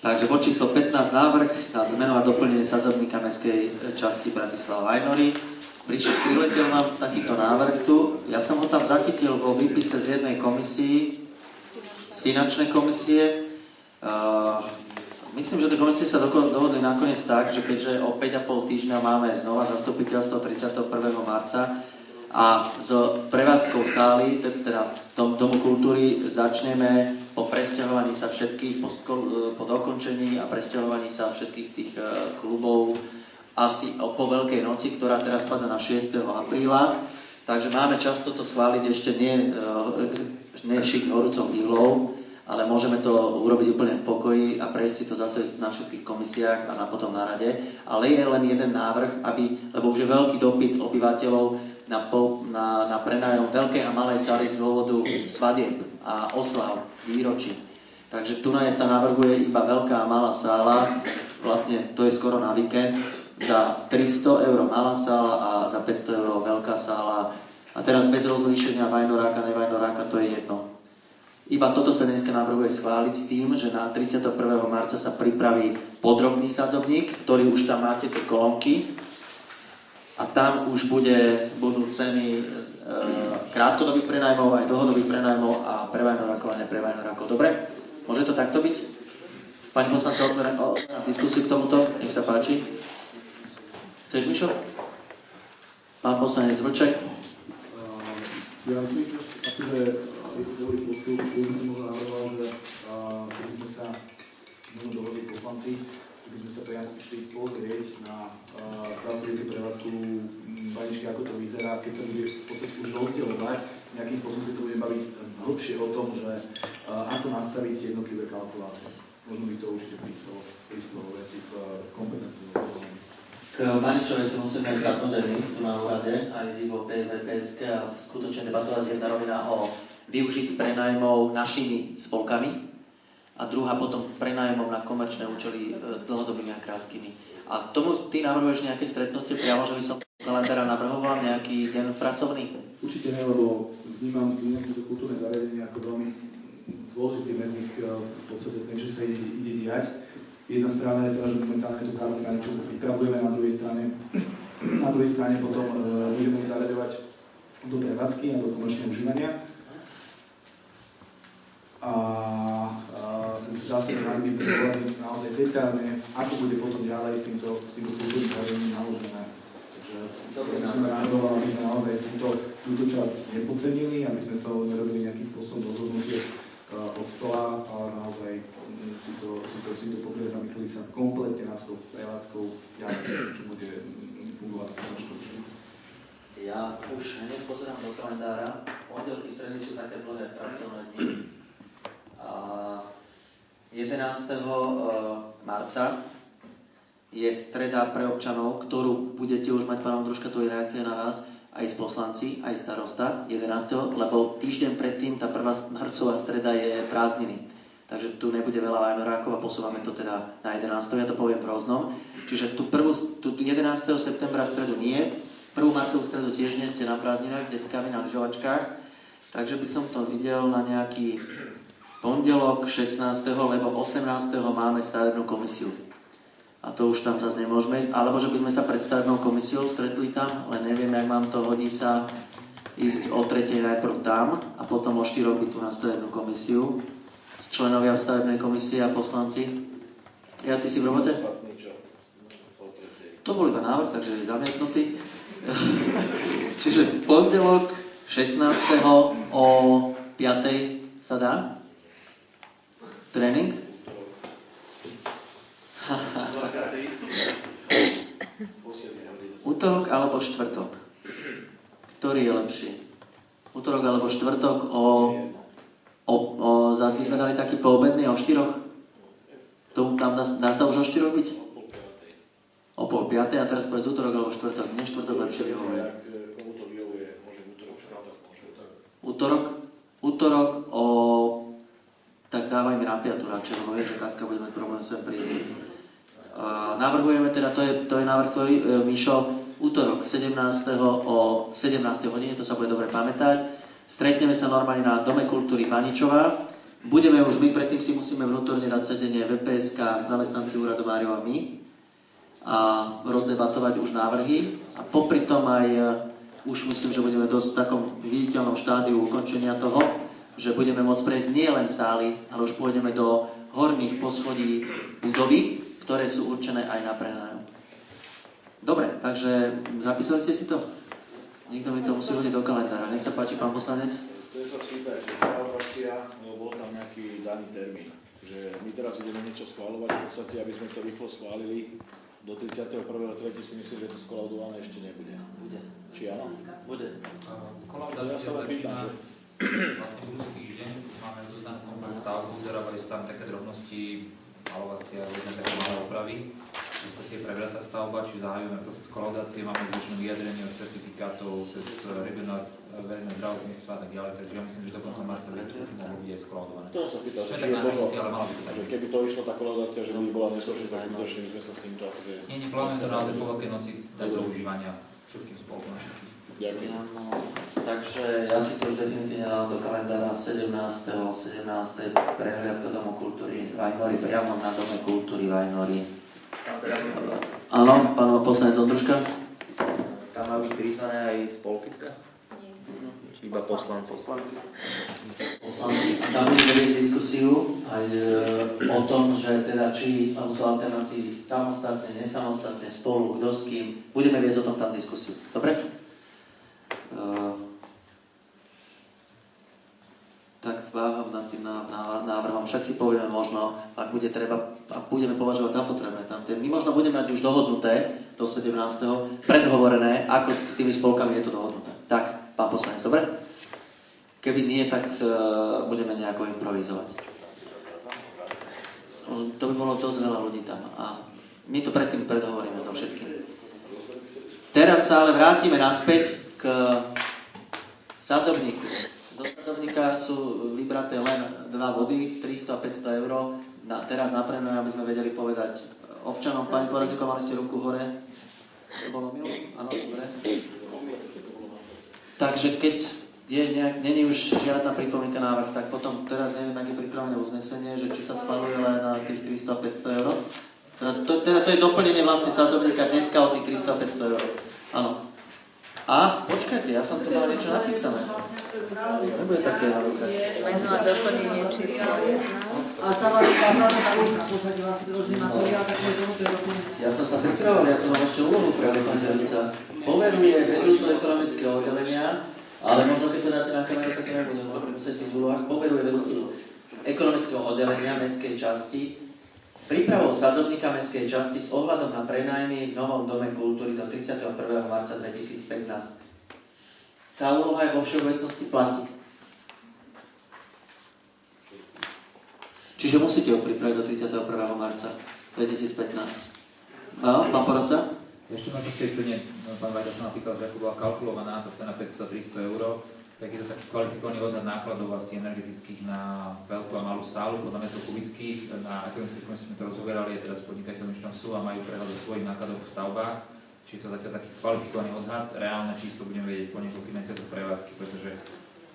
Takže bod číslo 15, návrh na zmenu a doplnenie sadzovníka mestskej časti Bratislava Vajnory. Priletel nám takýto návrh tu. Ja som ho tam zachytil vo výpise z jednej komisii, z finančnej komisie. Myslím, že tie komisie sa dohodli nakoniec tak, že keďže o 5,5 týždňa máme znova zastupiteľstvo 31. marca a s prevádzkou sály, teda Domu kultúry, začneme po presťahovaní sa všetkých, po dokončení a presťahovaní sa všetkých tých klubov asi po Veľkej noci, ktorá teraz padá na 6. apríla. Takže máme čas toto schváliť ešte nie šiť horúcou ihlou, ale môžeme to urobiť úplne v pokoji a prejsť si to zase na všetkých komisiách a potom na rade. Ale je len jeden návrh, lebo už je veľký dopyt obyvateľov na prenájom veľkej a malej sály z dôvodu svadieb a oslav, výročí. Takže tu sa navrhuje iba veľká a malá sála, vlastne to je skoro na víkend, za 300 € malá sála a za 500 € veľká sála. A teraz bez rozlíšenia vajnoráka, nevajnoráka, to je jedno. Iba toto sa dneska navrhuje schváliť s tým, že na 31. marca sa pripraví podrobný sadzovník, ktorý už tam máte tie kolónky. A tam už budú ceny krátkodobých prenajmov, aj dlhodobých prenajmov a pre vajnorákov a nepre vajnorákov. Dobre? Môže to takto byť? Pani poslanca, otvorím diskusiu k tomuto. Nech sa páči. Chceš, Mišo? Pán poslanec Vlček. Ja si myslím, že dobrý postup, by som možno navrhoval, že keby sme sa dohodli poslanci, keby sme sa priamo išli pozrieť na zásady prevádzku Vajničky, ako to vyzerá, keď sa bude v podstate už rozdielovať nejakým spôsobom, keď sa bude baviť hlbšie o tom, že ako nastaviť jednotlivé kalkulácie. Možno by to určite prispelo veci v kompetentnom rozhodovaní. K Vajničovej si musíme sadnúť aj my tu na úrade, aj vy vo PVPSK a skutočne debatovať jedna rovina o využití prenajmov našimi spolkami a druhá potom prenajmom na komerčné účely dlhodobými a krátkými. A k tomu ty navrhuješ nejaké stretnutie priamo, že by som kalendára navrhoval nejaký deň pracovný? Určite nie, lebo vnímam tieto kultúrne zariadenie ako veľmi dôležitý medzi nich v podstate ten, čo sa ide diať. Jedna strana je teda, že momentálne tu kázni, na niečo sa pripravujeme, na druhej strane potom budeme ich zaraďovať do prevádzky a do komerčného užívania. A tento zásadný návrh by sme zvolali naozaj detailne, ako bude potom ďalej s týmto kultúrnym zariadením naložené. Takže by som rádoval, aby sme naozaj túto časť nepodcenili, aby sme to nerobili nejakým spôsobom rozhodnutie od stola, ale naozaj si to pozrieť, zamysleli sa kompletne nad tou prevádzkou, čo bude fungovať v našom účelu. Ja už hneď pozerám do kalendára. Pondelky, stredy sú také dlhé pracovné dni. 11. marca je streda pre občanov, ktorú budete už mať, pán Ondruška, to je reakcia na vás, aj s poslanci, aj starosta 11. lebo týždeň predtým tá prvá marcová streda je prázdniny. Takže tu nebude veľa vajnorákov a posúvame to teda na 11. Ja to poviem v rôznom. Čiže tu 11. septembra stredu nie, 1. marcovú stredu tiež nie, ste na prázdninách s deckami na lyžovačkách, takže by som to videl na nejaký pondelok 16. lebo 18. máme stavebnú komisiu. A to už tam zase nemôžeme ísť. Alebo že by sme sa pred stavebnou komisiou stretli tam, len neviem, jak mám to, hodí sa ísť o 3. najprv tam a potom o 4 by tu na stavebnú komisiu. Členovia v stavebnej komisii a poslanci. Ja, ty si v robote? To bol iba návrh, takže je zamietnutý. Čiže pondelok 16. o 5. sa dá? Tréning? Utorok alebo štvrtok? Ktorý je lepší? Utorok alebo štvrtok zás by sme dali taký poobedný o 4? Tam dá sa už o 4 byť? O 4:30 a teraz povedz utorok alebo štvrtok. Mne štvrtok lepšie vyhovuje. Utorok tak dávaj mi na 5 radšej, lebo viem, že Katka bude mať problém sem prísť. Navrhujeme teda, to je návrh tvoj, Mišo, útorok 17. o 17. hodine, to sa bude dobre pamätať. Stretneme sa normálne na Dome kultúry Vaničová, Budeme už my, predtým si musíme vnútorne dať sedenie VPSK, zamestnanci úradu Mário a my a rozdebatovať už návrhy a popri tom aj už myslím, že budeme dosť v takom viditeľnom štádiu ukončenia toho, že budeme môcť prejsť nie len sály, ale už pôjdeme do horných poschodí budovy, ktoré sú určené aj na prenájom. Dobre, takže zapísali ste si to? Niekto mi to musí hodiť do kalendára. Nech sa páči, pán poslanec. Chcem sa spýtať, že tá frakcia, bol tam nejaký daný termín, že my teraz ideme niečo schváľovať, v podstate, aby sme to rýchlo schválili, do 31.3. si myslím, že to skolaudované ešte nebude. Bude. Či áno? Bude. Kolaudácia začína vlastne budúci týždeň. Máme zoznam komplet stavbu, dorábajú sa tam také drobnosti, malovacia, rôzne také malé opravy. V podstate je prebratá stavba, čiže zahájujeme proces kolaudácie, máme zvyčnú vyjadrenie od certifikátov cez regionálne verejné zdravotníctva a tak ďalej, takže ja myslím, že do konca marca by to mohlo byť aj skolaudované. To sa pýtal, že Sme či tak je na toho, hranici, ale malo by to tak. že keby to išlo tá kolaudácia, že by bola nesložitá, tak skutočne by sme sa s týmto akože... Nie, plánujeme to naozaj po Veľkej noci dať do užívania všetkým spolkom. Ďakujem. Takže ja si to už definitívne dám do kalendára 17. prehliadka Domu kultúry Vajnory, priamo na Dome kultúry Vajnory. Áno, pán poslanec Ondruška? Tam má byť prizvané aj spolky? Iba poslanci. Poslanci. A tam budeme viesť diskusiu aj o tom, že teda či tam sú alternatívy samostatne, nesamostatne, spolu, kto s kým. Budeme viesť o tom tam diskusiu. Dobre? Tak váham nad tým návrhom. Však si povieme možno, ak bude treba, a budeme považovať za potrebné tam. My možno budeme mať už dohodnuté do 17. predhovorené, ako s tými spolkami je to dohodnuté. Tak, pán poslanec, dobre? Keby nie, tak budeme nejako improvizovať. To by bolo dosť veľa ľudí tam a my to predtým predhovoríme to všetkým. Teraz sa ale vrátime naspäť k sadzobníku. Zo sadzobníka sú vybraté len 2 body, 300 a 500 eur. Teraz na prenaj, aby sme vedeli povedať občanom. Pani Porazníková, mali ste ruku hore. To bolo milo? Áno, dobre. Takže keď není už žiadna pripomienka návrh, tak potom teraz neviem, aké pripravené uznesenie, že či sa schvaľuje len na tých 300 a 500 eur. Teda to je doplnenie vlastne sadzobníka dneska o tých 300 a 500 eur. Áno. A počkajte, ja som tu mal niečo napísané. Nebude také jednoduché. Vezmú doplnenie číslo 1. A tá vás tá úloha posadila si priložený materiál, tak môžem to doplniť. Ja som sa pripravoval, ja tu mám ešte úlohu práve pani Delica. Poveruje vedúcu ekonomického oddelenia, ale možno keď to dáte na kameru, tak nebudem musieť v úlohách. Poveruje vedúcu ekonomického oddelenia mestskej časti prípravou sadzobníka mestskej časti s ohľadom na prenajmy v novom Dome kultúry do 31. marca 2015. Tá úloha aj vo všeobecnosti platí. Čiže musíte ho pripraviť do 31. marca 2015. Áno, pán poradca? Ešte možno v tej cene, pán Vajda sa napýtal, že ako bola kalkulovaná tá cena 500-300 eur, tak je to taký kvalifikovaný odhad nákladov asi energetických na veľkú a malú sálu, podľa metrov kubických. Na ekonomickej komisii sme to rozoberali, aj teraz podnikateľmi tam sú a majú prehľad o svojich nákladov v stavbách. Čiže to je taký kvalifikovaný odhad. Reálne číslo budeme vedieť po niekoľkých mesiacoch prevádzky, pretože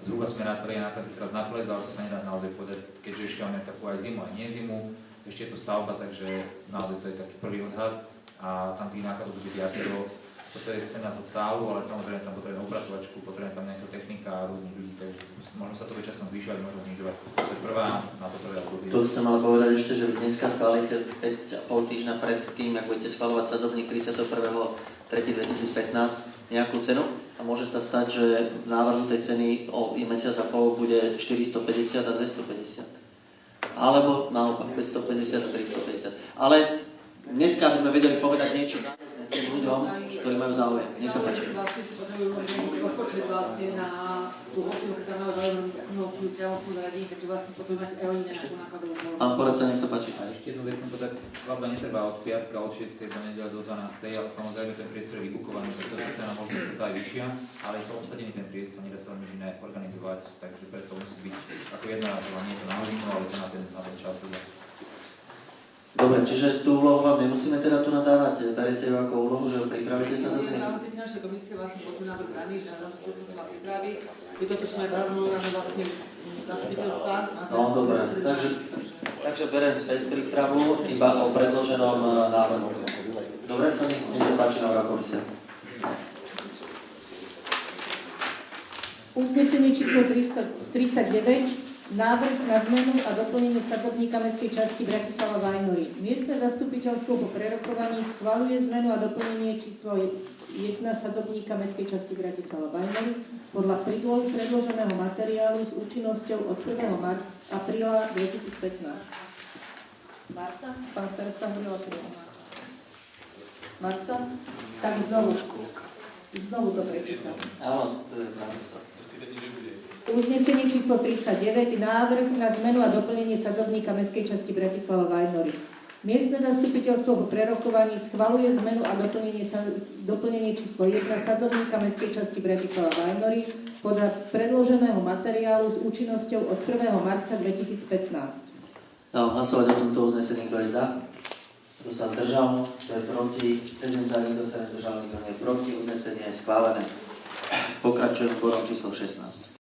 zhruba sme rátali náklady teraz na ples, ale to sa nedá naozaj povedať, keďže ešte máme takú aj zimu, aj nezimu. Ešte je to stavba, takže naozaj to je taký prvý odhad a tam tých nákladov bude viacero. Toto je cena za sálu, ale samozrejme tam potrebujeme upratovačku, potrebujeme tam nejaká technika a rôznych ľudí, takže možno sa to bude časom zvyšovať, možno znižovať. To je prvá na to treba obdobie. Tu chcem ale povedať ešte, že dneska schválite 5,5 týždňa pred tým, ak budete schvaľovať sadzobník 31.3.2015 nejakú cenu a môže sa stať, že v návrhu tej ceny o mesiac a pol bude 450 a 250. Alebo naopak 550 a 350. Ale dneska, aby sme vedeli povedať niečo záväzné tým ľuďom, ktorí majú záujem. Nech sa páči. Vlastne si potrebujú rozpočet vlastne na tú hostinu, ktorá majú záujem hostinu priamo hospodáradí, takže vlastne potrebujú mať aj oni nejakú nákladovú zložku. Pán poradca, nech sa páči. A ešte jednu vec som povedať, svadba netrvá od piatka, od 6. do nedele do 12. ale samozrejme ten priestor je vybukovaný, preto tá cena možno sa aj vyššia, ale je to obsadený ten priestor, nedá sa nič iné organizovať, takže preto musí byť ako jednorázová, nie je to na hodinu, ale to na ten čas. Dobre, čiže tú úlohu vám nemusíme teda tu nadávať. Berete ju ako úlohu, že pripravíte sa za V rámci finančnej komisie vlastne bol tu návrh daný, že na nás to sa má pripraviť. Je to, čo sme navrhli, vlastne zastupiteľstva. No, dobre. Takže beriem späť prípravu iba o predloženom návrhu. Dobre, Fani, nech sa páči návrh komisia. Uznesenie číslo 339, návrh na zmenu a doplnenie sadzobníka mestskej časti Bratislava Vajnory. Miestne zastupiteľstvo po prerokovaní schvaľuje zmenu a doplnenie číslo 1 sadzobníka mestskej časti Bratislava Vajnory podľa predloženého materiálu s účinnosťou od 1. apríla 2015. Marca? Pán starosta hovoril apríla. Marca? Tak znovu to prečítam. Áno, to je pravda. Uznesenie číslo 39, návrh na zmenu a doplnenie sadzobníka mestskej časti Bratislava Vajnory. Miestne zastupiteľstvo po prerokovaní schvaľuje zmenu a doplnenie číslo 1 sadzobníka mestskej časti Bratislava Vajnory podľa predloženého materiálu s účinnosťou od 1. marca 2015. Dám hlasovať o tomto uznesení, kto je za? Kto sa zdržal? Kto je proti? 7 za, nikto sa nezdržal, nikto nie je proti. Uznesenie je schválené. Pokračujem bodom číslo 16.